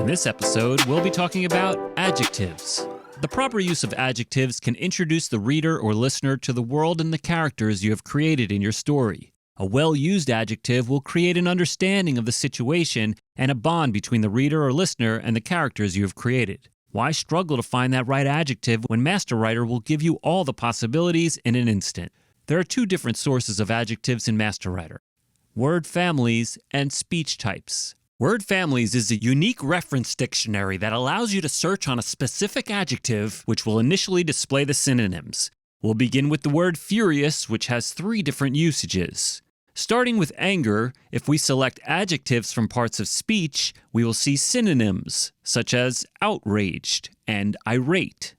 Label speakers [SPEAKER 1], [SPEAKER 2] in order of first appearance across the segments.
[SPEAKER 1] In this episode, we'll be talking about adjectives. The proper use of adjectives can introduce the reader or listener to the world and the characters you have created in your story. A well-used adjective will create an understanding of the situation and a bond between the reader or listener and the characters you have created. Why struggle to find that right adjective when MasterWriter will give you all the possibilities in an instant? There are two different sources of adjectives in MasterWriter: word families and speech types. Word families is a unique reference dictionary that allows you to search on a specific adjective, which will initially display the synonyms. We'll begin with the word furious, which has 3 different usages. Starting with anger, if we select adjectives from parts of speech, we will see synonyms, such as outraged and irate.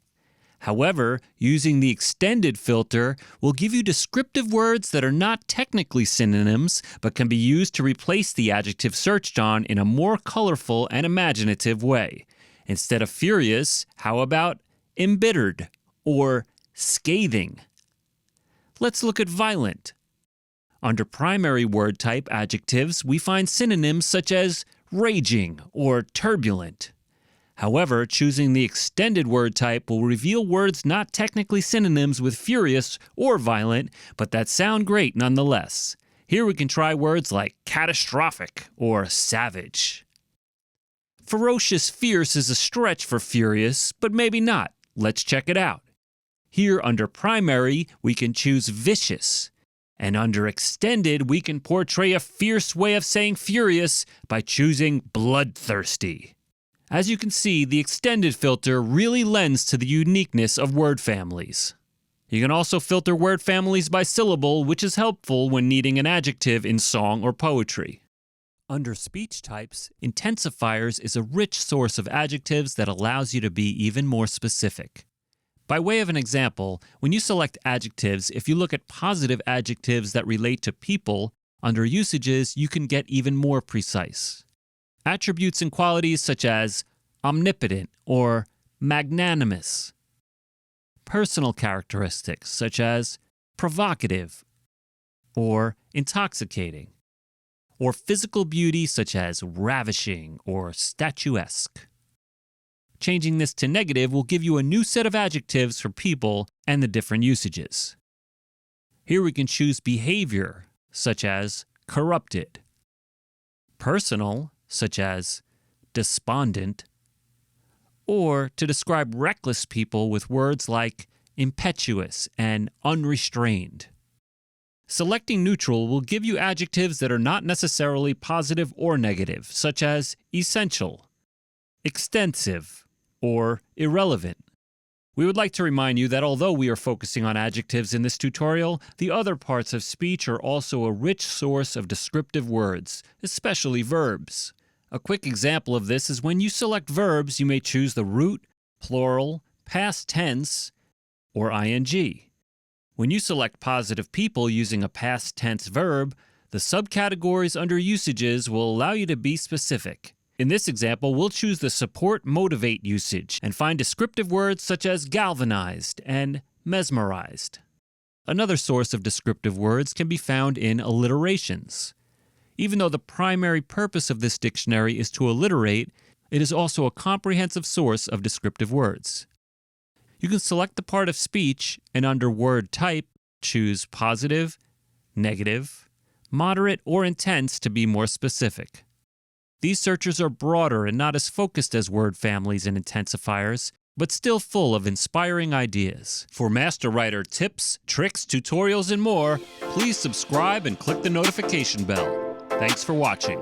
[SPEAKER 1] However, using the extended filter will give you descriptive words that are not technically synonyms, but can be used to replace the adjective searched on in a more colorful and imaginative way. Instead of furious, how about embittered or scathing? Let's look at violent. Under primary word type adjectives, we find synonyms such as raging or turbulent. However, choosing the extended word type will reveal words not technically synonyms with furious or violent, but that sound great nonetheless. Here we can try words like catastrophic or savage. Ferocious fierce is a stretch for furious, but maybe not. Let's check it out. Here under primary, we can choose vicious. And under extended, we can portray a fierce way of saying furious by choosing bloodthirsty. As you can see, the extended filter really lends to the uniqueness of word families. You can also filter word families by syllable, which is helpful when needing an adjective in song or poetry. Under speech types, intensifiers is a rich source of adjectives that allows you to be even more specific. By way of an example, when you select adjectives, if you look at positive adjectives that relate to people, under usages, you can get even more precise. Attributes and qualities such as omnipotent or magnanimous. Personal characteristics such as provocative or intoxicating. Or physical beauty such as ravishing or statuesque. Changing this to negative will give you a new set of adjectives for people and the different usages. Here we can choose behavior such as corrupted. Personal such as despondent, or to describe reckless people with words like impetuous and unrestrained. Selecting neutral will give you adjectives that are not necessarily positive or negative, such as essential, extensive, or irrelevant. We would like to remind you that although we are focusing on adjectives in this tutorial, the other parts of speech are also a rich source of descriptive words, especially verbs. A quick example of this is when you select verbs, you may choose the root, plural, past tense, or ing. When you select positive people using a past tense verb, the subcategories under usages will allow you to be specific. In this example, we'll choose the support motivate usage and find descriptive words such as galvanized and mesmerized. Another source of descriptive words can be found in alliterations. Even though the primary purpose of this dictionary is to alliterate, it is also a comprehensive source of descriptive words. You can select the part of speech and under word type, choose positive, negative, moderate, or intense to be more specific. These searches are broader and not as focused as word families and intensifiers, but still full of inspiring ideas. For MasterWriter tips, tricks, tutorials, and more, please subscribe and click the notification bell. Thanks for watching.